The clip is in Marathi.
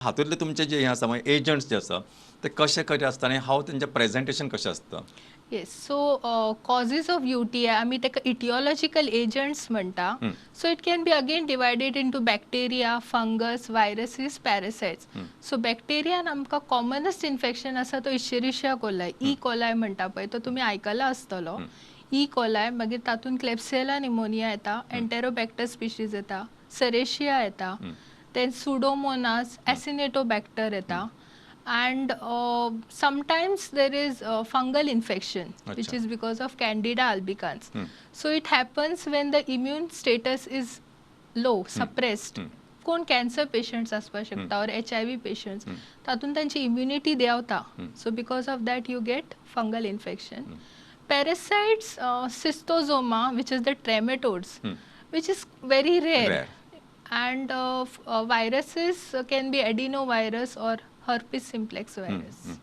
हातूंतले तुमचे जे हे आसा मागीर एजंट्स जे आसा ते कशे खरे आसता आनी हाव तेंचें प्रेजेंटेशन कशें आसता? Yes so causes of UTI आमी तेका इटिओलॉजिकल एजंट्स म्हणटा. So it can be again divided into bacteria, fungus, viruses, parasites. So बॅक्टेरियान आमकां कॉमनस्ट इन्फेक्शन आसा तो इशेरिशिया कोलाय, ई कोलाय म्हणटा पळय तो तुमी आयकला आसतलो. ई कोलाय मागीर तातूंत क्लेप्सियला निमोनिया येता, एन्टेरोबॅक्टर स्पिशीज येता, सेरेशिया येता, देन सुडोमोनास, एसिनेटोबॅक्टर येता. And sometimes there is fungal infection which is because of Candida albicans. So it happens when the immune status is low, suppressed. कोण कॅन्सर पेशंट्स आसपाक शकता और HIV पेशंट्स तातूंत तांची इम्युनिटी देंवता. So because of that you get fungal infection. Parasites, cystosoma, which is the trematodes, which is very rare. And viruses can be adenovirus or herpes simplex virus.